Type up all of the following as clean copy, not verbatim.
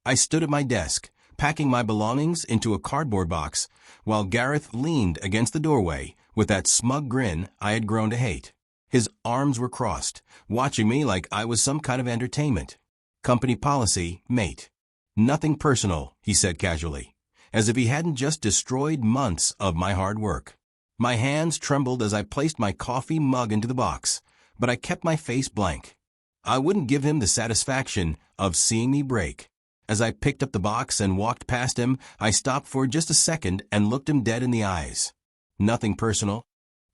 I stood at my desk, packing my belongings into a cardboard box, while Gareth leaned against the doorway with that smug grin I had grown to hate. His arms were crossed, watching me like I was some kind of entertainment. "Company policy, mate. Nothing personal," he said casually, as if he hadn't just destroyed months of my hard work. My hands trembled as I placed my coffee mug into the box, but I kept my face blank. I wouldn't give him the satisfaction of seeing me break. As I picked up the box and walked past him, I stopped for just a second and looked him dead in the eyes. "Nothing personal?"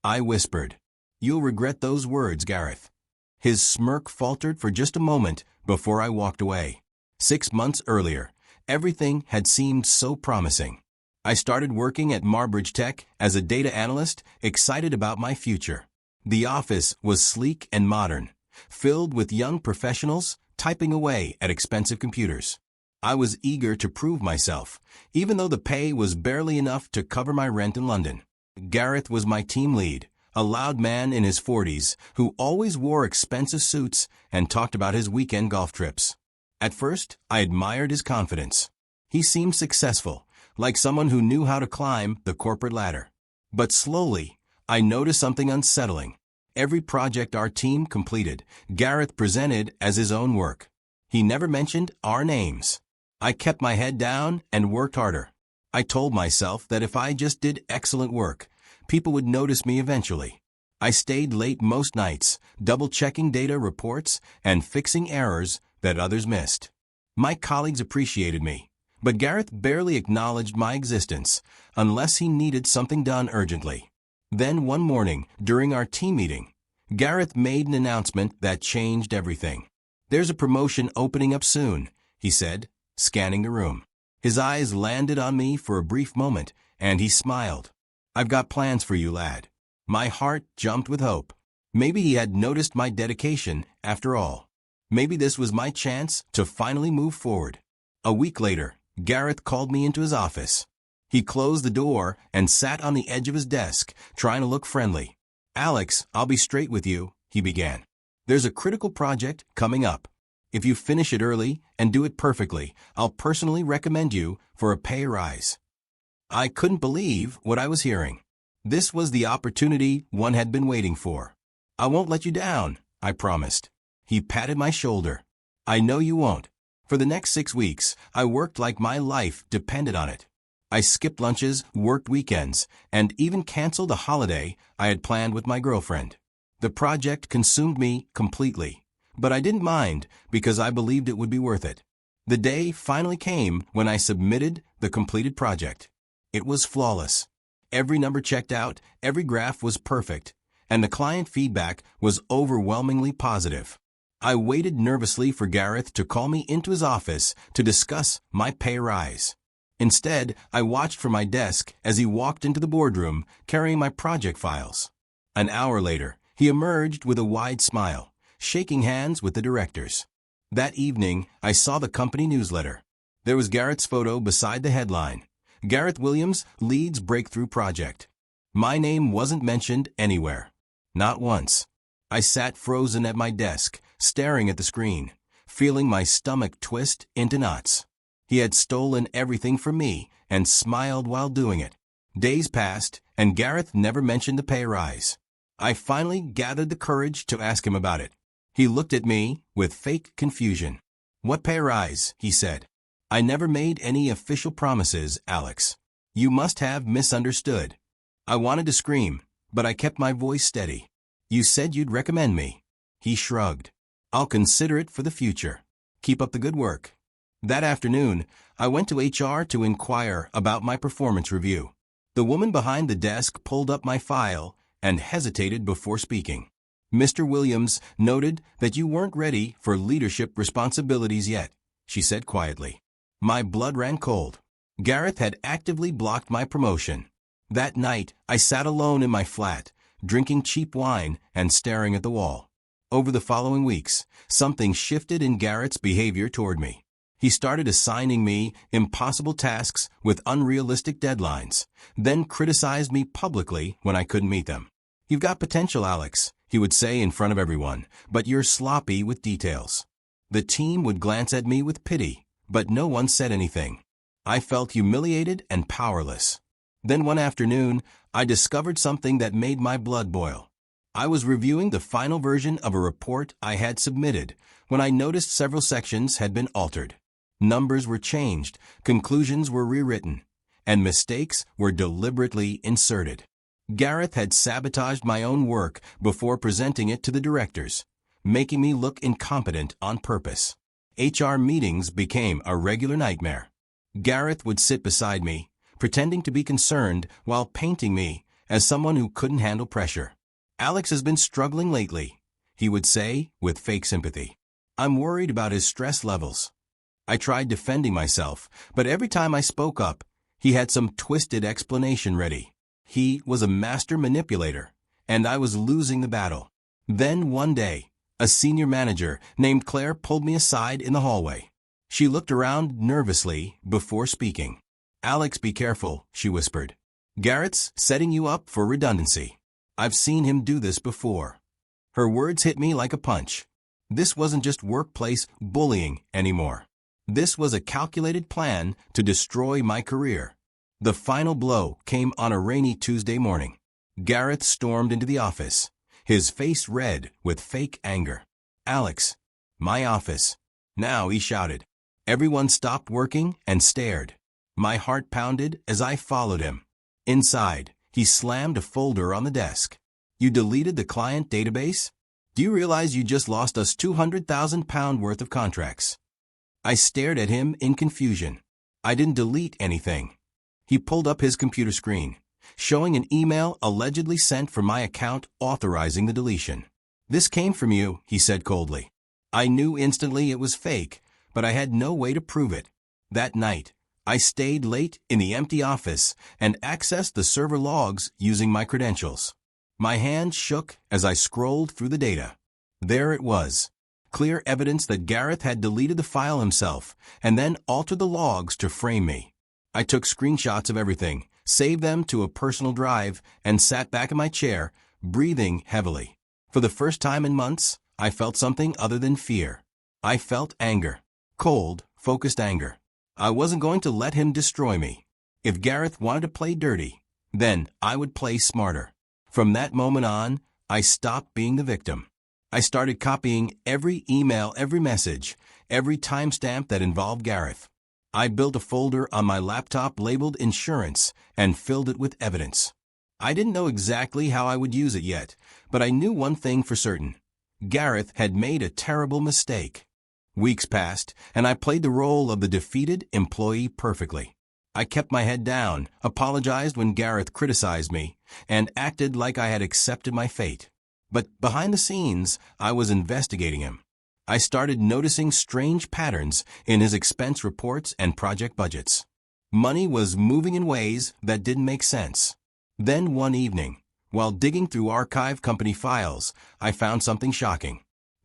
I whispered. "You'll regret those words, Gareth." His smirk faltered for just a moment before I walked away. 6 months earlier, everything had seemed so promising. I started working at Marbridge Tech as a data analyst, excited about my future. The office was sleek and modern, filled with young professionals typing away at expensive computers. I was eager to prove myself, even though the pay was barely enough to cover my rent in London. Gareth was my team lead, a loud man in his 40s who always wore expensive suits and talked about his weekend golf trips. At first, I admired his confidence. He seemed successful, like someone who knew how to climb the corporate ladder. But slowly, I noticed something unsettling. Every project our team completed, Gareth presented as his own work. He never mentioned our names. I kept my head down and worked harder. I told myself that if I just did excellent work, people would notice me eventually. I stayed late most nights, double-checking data reports and fixing errors that others missed. My colleagues appreciated me, but Gareth barely acknowledged my existence unless he needed something done urgently. Then one morning, during our team meeting, Gareth made an announcement that changed everything. "There's a promotion opening up soon," he said, scanning the room. His eyes landed on me for a brief moment, and he smiled. "I've got plans for you, lad." My heart jumped with hope. Maybe he had noticed my dedication after all. Maybe this was my chance to finally move forward. A week later, Gareth called me into his office. He closed the door and sat on the edge of his desk, trying to look friendly. "Alex, I'll be straight with you," he began. "There's a critical project coming up. If you finish it early and do it perfectly, I'll personally recommend you for a pay rise." I couldn't believe what I was hearing. This was the opportunity one had been waiting for. "I won't let you down," I promised. He patted my shoulder. "I know you won't." For the next 6 weeks, I worked like my life depended on it. I skipped lunches, worked weekends, and even canceled a holiday I had planned with my girlfriend. The project consumed me completely, but I didn't mind because I believed it would be worth it. The day finally came when I submitted the completed project. It was flawless. Every number checked out, every graph was perfect, and the client feedback was overwhelmingly positive. I waited nervously for Gareth to call me into his office to discuss my pay rise. Instead, I watched from my desk as he walked into the boardroom carrying my project files. An hour later, he emerged with a wide smile, shaking hands with the directors. That evening, I saw the company newsletter. There was Gareth's photo beside the headline, "Gareth Williams leads breakthrough project." My name wasn't mentioned anywhere. Not once. I sat frozen at my desk, staring at the screen, feeling my stomach twist into knots. He had stolen everything from me and smiled while doing it. Days passed, and Gareth never mentioned the pay rise. I finally gathered the courage to ask him about it. He looked at me with fake confusion. "What pay rise?" he said. "I never made any official promises, Alex. You must have misunderstood." I wanted to scream, but I kept my voice steady. "You said you'd recommend me." He shrugged. "I'll consider it for the future. Keep up the good work." That afternoon, I went to HR to inquire about my performance review. The woman behind the desk pulled up my file and hesitated before speaking. "Mr. Williams noted that you weren't ready for leadership responsibilities yet," she said quietly. My blood ran cold. Gareth had actively blocked my promotion. That night, I sat alone in my flat, drinking cheap wine and staring at the wall. Over the following weeks, something shifted in Gareth's behavior toward me. He started assigning me impossible tasks with unrealistic deadlines, then criticized me publicly when I couldn't meet them. "You've got potential, Alex," he would say in front of everyone, "but you're sloppy with details." The team would glance at me with pity, but no one said anything. I felt humiliated and powerless. Then one afternoon, I discovered something that made my blood boil. I was reviewing the final version of a report I had submitted when I noticed several sections had been altered. Numbers were changed, conclusions were rewritten, and mistakes were deliberately inserted. Gareth had sabotaged my own work before presenting it to the directors, making me look incompetent on purpose. HR meetings became a regular nightmare. Gareth would sit beside me, pretending to be concerned while painting me as someone who couldn't handle pressure. "Alex has been struggling lately," he would say with fake sympathy. "I'm worried about his stress levels." I tried defending myself, but every time I spoke up, he had some twisted explanation ready. He was a master manipulator, and I was losing the battle. Then one day, a senior manager named Claire pulled me aside in the hallway. She looked around nervously before speaking. "Alex, be careful," she whispered. "Garrett's setting you up for redundancy. I've seen him do this before." Her words hit me like a punch. This wasn't just workplace bullying anymore. This was a calculated plan to destroy my career. The final blow came on a rainy Tuesday morning. Gareth stormed into the office, his face red with fake anger. "Alex, my office, now," he shouted. Everyone stopped working and stared. My heart pounded as I followed him. Inside, he slammed a folder on the desk. "You deleted the client database? Do you realize you just lost us £200,000 worth of contracts?" I stared at him in confusion. "I didn't delete anything." He pulled up his computer screen, showing an email allegedly sent from my account authorizing the deletion. "This came from you," he said coldly. I knew instantly it was fake, but I had no way to prove it. That night, I stayed late in the empty office and accessed the server logs using my credentials. My hand shook as I scrolled through the data. There it was. Clear evidence that Gareth had deleted the file himself and then altered the logs to frame me. I took screenshots of everything, saved them to a personal drive, and sat back in my chair, breathing heavily. For the first time in months, I felt something other than fear. I felt anger. Cold, focused anger. I wasn't going to let him destroy me. If Gareth wanted to play dirty, then I would play smarter. From that moment on, I stopped being the victim. I started copying every email, every message, every timestamp that involved Gareth. I built a folder on my laptop labeled insurance and filled it with evidence. I didn't know exactly how I would use it yet, but I knew one thing for certain. Gareth had made a terrible mistake. Weeks passed, and I played the role of the defeated employee perfectly. I kept my head down, apologized when Gareth criticized me, and acted like I had accepted my fate. But behind the scenes, I was investigating him. I started noticing strange patterns in his expense reports and project budgets. Money was moving in ways that didn't make sense. Then one evening, while digging through archive company files, I found something shocking.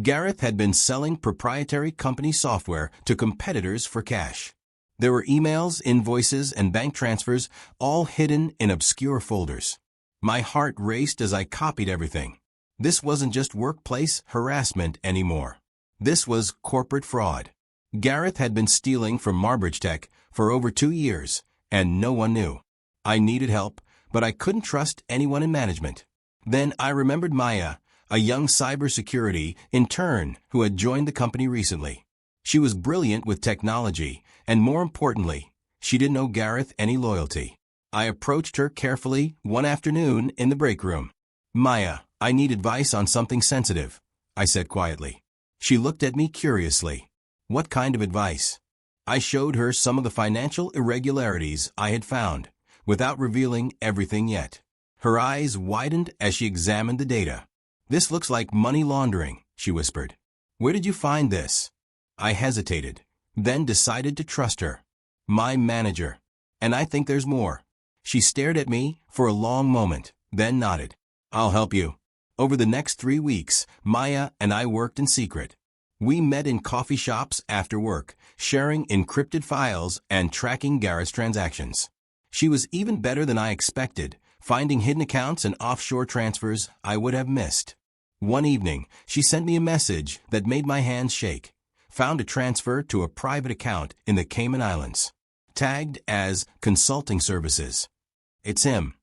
Gareth had been selling proprietary company software to competitors for cash. There were emails, invoices, and bank transfers, all hidden in obscure folders. My heart raced as I copied everything. This wasn't just workplace harassment anymore. This was corporate fraud. Gareth had been stealing from Marbridge Tech for over 2 years, and no one knew. I needed help, but I couldn't trust anyone in management. Then I remembered Maya, a young cybersecurity intern who had joined the company recently. She was brilliant with technology, and more importantly, she didn't owe Gareth any loyalty. I approached her carefully one afternoon in the break room. "Maya, I need advice on something sensitive," I said quietly. She looked at me curiously. "What kind of advice?" I showed her some of the financial irregularities I had found, without revealing everything yet. Her eyes widened as she examined the data. "This looks like money laundering," she whispered. "Where did you find this?" I hesitated, then decided to trust her. "My manager. And I think there's more." She stared at me for a long moment, then nodded. "I'll help you." Over the next 3 weeks, Maya and I worked in secret. We met in coffee shops after work, sharing encrypted files and tracking Gareth's transactions. She was even better than I expected, finding hidden accounts and offshore transfers I would have missed. One evening, she sent me a message that made my hands shake. found a transfer to a private account in the Cayman Islands, tagged as consulting services. It's him.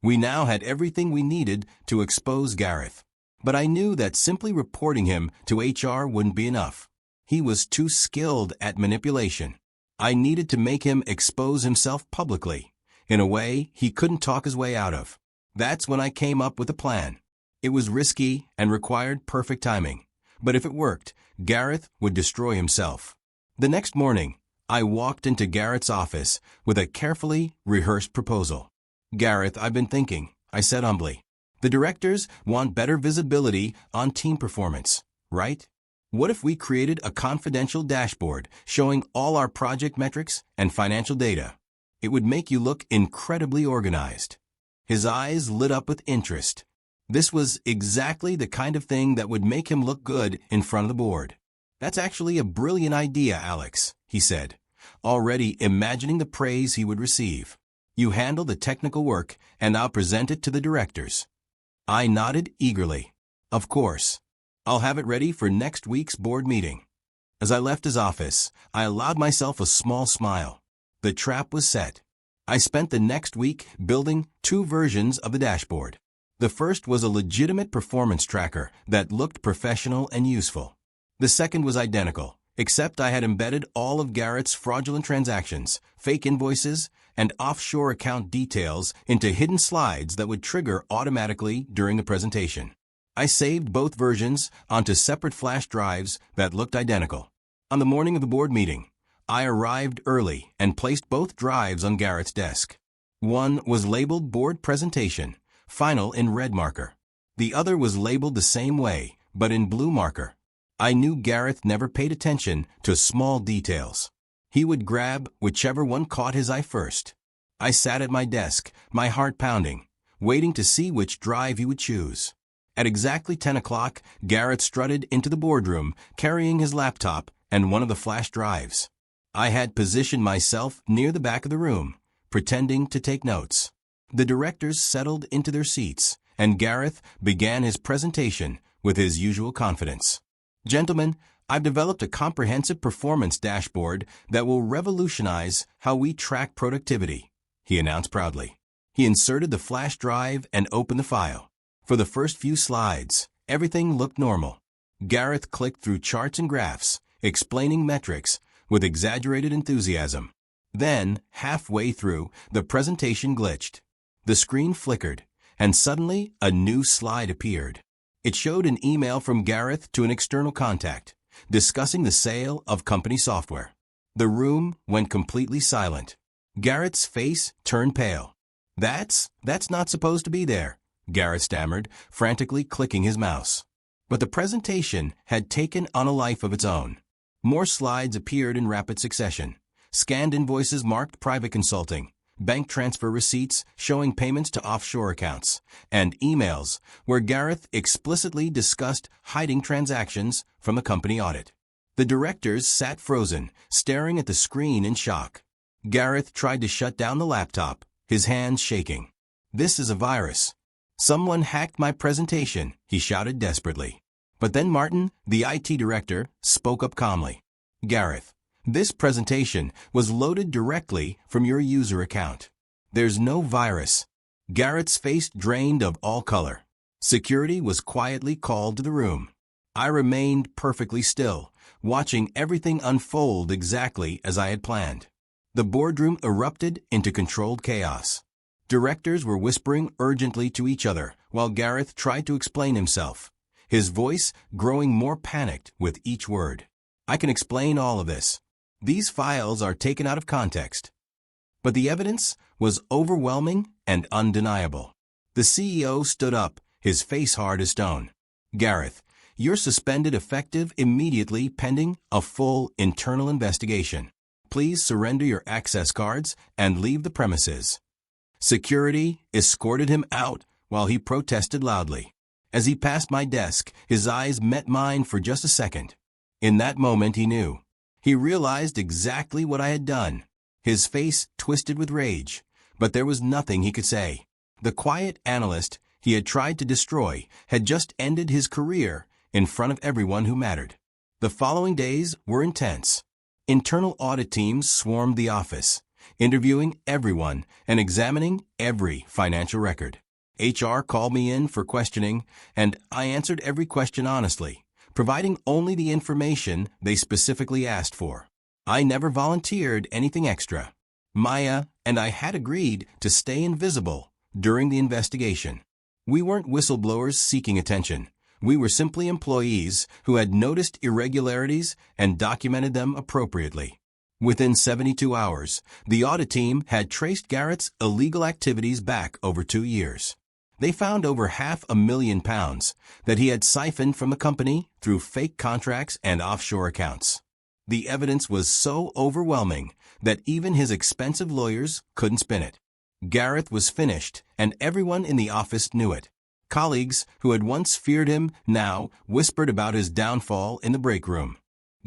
We now had everything we needed to expose Gareth. But I knew that simply reporting him to HR wouldn't be enough. He was too skilled at manipulation. I needed to make him expose himself publicly, in a way he couldn't talk his way out of. That's when I came up with a plan. It was risky and required perfect timing. But if it worked, Gareth would destroy himself. The next morning, I walked into Gareth's office with a carefully rehearsed proposal. "Gareth, I've been thinking," I said humbly. "The directors want better visibility on team performance, right? What if we created a confidential dashboard showing all our project metrics and financial data? It would make you look incredibly organized." His eyes lit up with interest. This was exactly the kind of thing that would make him look good in front of the board. "That's actually a brilliant idea, Alex," he said, already imagining the praise he would receive. "You handle the technical work, and I'll present it to the directors." I nodded eagerly. "Of course. I'll have it ready for next week's board meeting." As I left his office, I allowed myself a small smile. The trap was set. I spent the next week building 2 versions of the dashboard. The first was a legitimate performance tracker that looked professional and useful. The second was identical, except I had embedded all of Garrett's fraudulent transactions, fake invoices, and offshore account details into hidden slides that would trigger automatically during the presentation. I saved both versions onto separate flash drives that looked identical. On the morning of the board meeting, I arrived early and placed both drives on Garrett's desk. One was labeled Board Presentation, Final in red marker. The other was labeled the same way, but in blue marker. I knew Gareth never paid attention to small details. He would grab whichever one caught his eye first. I sat at my desk, my heart pounding, waiting to see which drive he would choose. At exactly 10 o'clock, Gareth strutted into the boardroom, carrying his laptop and one of the flash drives. I had positioned myself near the back of the room, pretending to take notes. The directors settled into their seats, and Gareth began his presentation with his usual confidence. "Gentlemen, I've developed a comprehensive performance dashboard that will revolutionize how we track productivity," he announced proudly. He inserted the flash drive and opened the file. For the first few slides, everything looked normal. Gareth clicked through charts and graphs, explaining metrics with exaggerated enthusiasm. Then, halfway through, the presentation glitched. The screen flickered, and suddenly a new slide appeared. It showed an email from Gareth to an external contact, discussing the sale of company software. The room went completely silent. Gareth's face turned pale. That's not supposed to be there," Gareth stammered, frantically clicking his mouse. But the presentation had taken on a life of its own. More slides appeared in rapid succession. Scanned invoices marked private consulting, bank transfer receipts showing payments to offshore accounts, and emails where Gareth explicitly discussed hiding transactions from the company audit. The directors sat frozen, staring at the screen in shock. Gareth tried to shut down the laptop, his hands shaking. "This is a virus. Someone hacked my presentation," he shouted desperately. But then Martin, the IT director, spoke up calmly. "Gareth, this presentation was loaded directly from your user account. There's no virus." Gareth's face drained of all color. Security was quietly called to the room. I remained perfectly still, watching everything unfold exactly as I had planned. The boardroom erupted into controlled chaos. Directors were whispering urgently to each other while Gareth tried to explain himself, his voice growing more panicked with each word. "I can explain all of this. These files are taken out of context." But the evidence was overwhelming and undeniable. The CEO stood up, his face hard as stone. "Gareth, you're suspended effective immediately pending a full internal investigation. Please surrender your access cards and leave the premises." Security escorted him out while he protested loudly. As he passed my desk, his eyes met mine for just a second. In that moment he knew. He realized exactly what I had done. His face twisted with rage, but there was nothing he could say. The quiet analyst he had tried to destroy had just ended his career in front of everyone who mattered. The following days were intense. Internal audit teams swarmed the office, interviewing everyone and examining every financial record. HR called me in for questioning, and I answered every question honestly, providing only the information they specifically asked for. I never volunteered anything extra. Maya and I had agreed to stay invisible during the investigation. We weren't whistleblowers seeking attention. We were simply employees who had noticed irregularities and documented them appropriately. Within 72 hours, the audit team had traced Garrett's illegal activities back over 2 years. They found over £500,000 that he had siphoned from the company through fake contracts and offshore accounts. The evidence was so overwhelming that even his expensive lawyers couldn't spin it. Gareth was finished, and everyone in the office knew it. Colleagues who had once feared him now whispered about his downfall in the break room.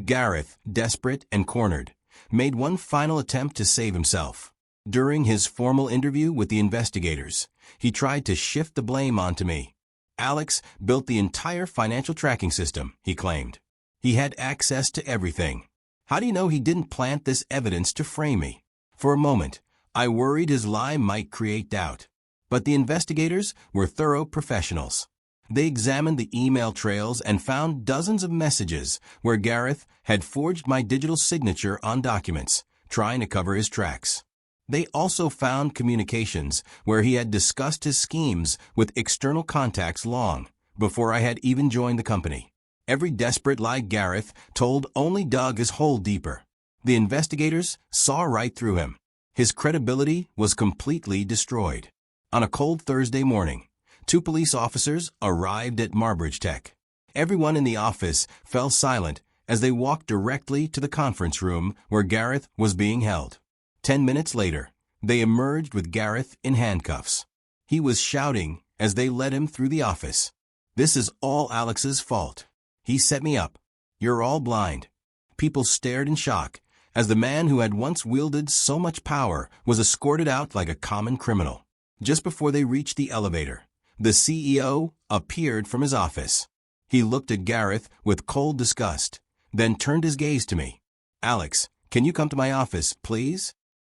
Gareth, desperate and cornered, made one final attempt to save himself. During his formal interview with the investigators, he tried to shift the blame onto me. Alex built the entire financial tracking system, he claimed. He had access to everything. How do you know he didn't plant this evidence to frame me? For a moment, I worried his lie might create doubt. But the investigators were thorough professionals. They examined the email trails and found dozens of messages where Gareth had forged my digital signature on documents, trying to cover his tracks. They also found communications where he had discussed his schemes with external contacts long before I had even joined the company. Every desperate lie Gareth told only dug his hole deeper. The investigators saw right through him. His credibility was completely destroyed. On a cold Thursday morning, 2 police officers arrived at Marbridge Tech. Everyone in the office fell silent as they walked directly to the conference room where Gareth was being held. 10 minutes later, they emerged with Gareth in handcuffs. He was shouting as they led him through the office. "This is all Alex's fault. He set me up. You're all blind." People stared in shock as the man who had once wielded so much power was escorted out like a common criminal. Just before they reached the elevator, the CEO appeared from his office. He looked at Gareth with cold disgust, then turned his gaze to me. "Alex, can you come to my office, please?"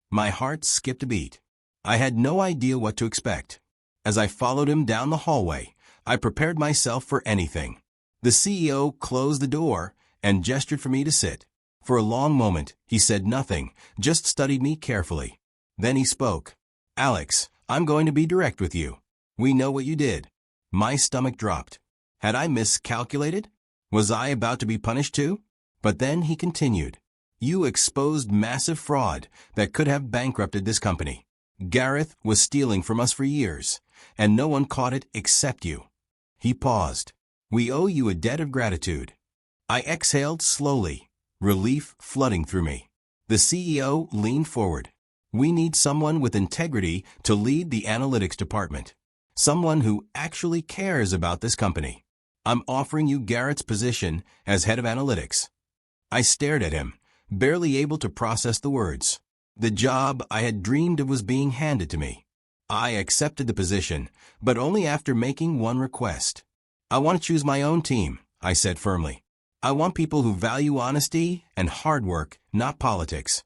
My heart skipped a beat. I had no idea what to expect. As I followed him down the hallway, I prepared myself for anything. The CEO closed the door and gestured for me to sit. For a long moment, he said nothing, just studied me carefully. Then he spoke. "Alex, I'm going to be direct with you. We know what you did." My stomach dropped. Had I miscalculated? Was I about to be punished too? But then he continued. "You exposed massive fraud that could have bankrupted this company. Gareth was stealing from us for years, and no one caught it except you." He paused. "We owe you a debt of gratitude." I exhaled slowly, relief flooding through me. The CEO leaned forward. "We need someone with integrity to lead the analytics department. Someone who actually cares about this company. I'm offering you Garrett's position as head of analytics." I stared at him, barely able to process the words. The job I had dreamed of was being handed to me. I accepted the position, but only after making one request. "I want to choose my own team," I said firmly. "I want people who value honesty and hard work, not politics."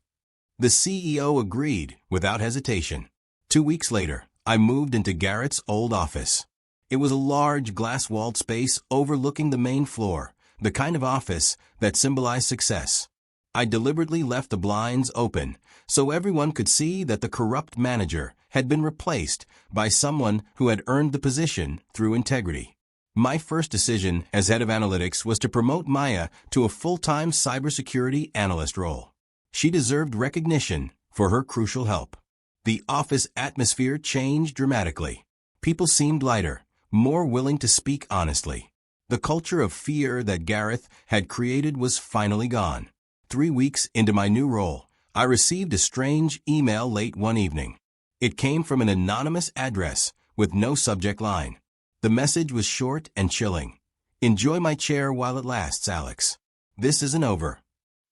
The CEO agreed without hesitation. 2 weeks later, I moved into Garrett's old office. It was a large glass-walled space overlooking the main floor, the kind of office that symbolized success. I deliberately left the blinds open so everyone could see that the corrupt manager had been replaced by someone who had earned the position through integrity. My first decision as head of analytics was to promote Maya to a full-time cybersecurity analyst role. She deserved recognition for her crucial help. The office atmosphere changed dramatically. People seemed lighter, more willing to speak honestly. The culture of fear that Gareth had created was finally gone. 3 weeks into my new role, I received a strange email late one evening. It came from an anonymous address with no subject line. The message was short and chilling. "Enjoy my chair while it lasts, Alex. This isn't over."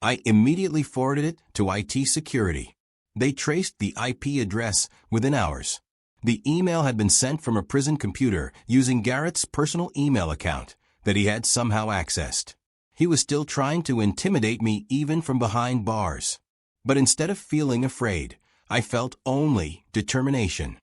I immediately forwarded it to IT security. They traced the IP address within hours. The email had been sent from a prison computer using Garrett's personal email account that he had somehow accessed. He was still trying to intimidate me even from behind bars. But instead of feeling afraid, I felt only determination.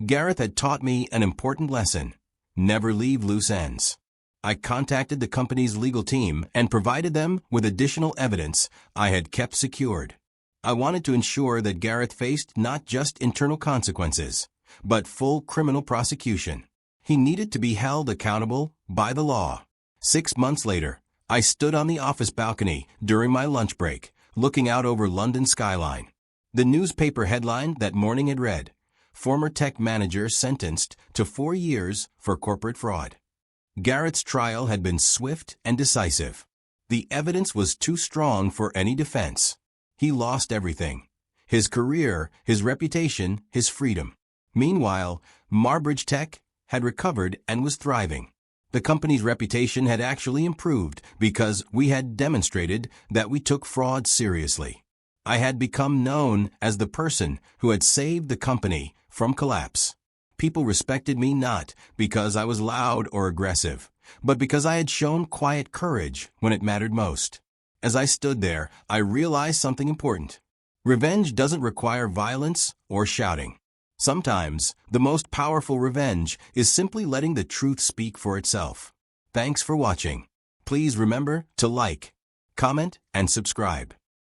Gareth had taught me an important lesson: never leave loose ends. I contacted the company's legal team and provided them with additional evidence I had kept secured. I wanted to ensure that Gareth faced not just internal consequences, but full criminal prosecution. He needed to be held accountable by the law. 6 months later, I stood on the office balcony during my lunch break, looking out over London's skyline. The newspaper headline that morning had read, "Former tech manager sentenced to 4 years for corporate fraud." Gareth's trial had been swift and decisive. The evidence was too strong for any defense. He lost everything: his career, his reputation, his freedom. Meanwhile, Marbridge Tech had recovered and was thriving. The company's reputation had actually improved because we had demonstrated that we took fraud seriously. I had become known as the person who had saved the company from collapse. People respected me not because I was loud or aggressive, but because I had shown quiet courage when it mattered most. As I stood there, I realized something important. Revenge doesn't require violence or shouting. Sometimes, the most powerful revenge is simply letting the truth speak for itself. Thanks for watching. Please remember to like, comment, and subscribe.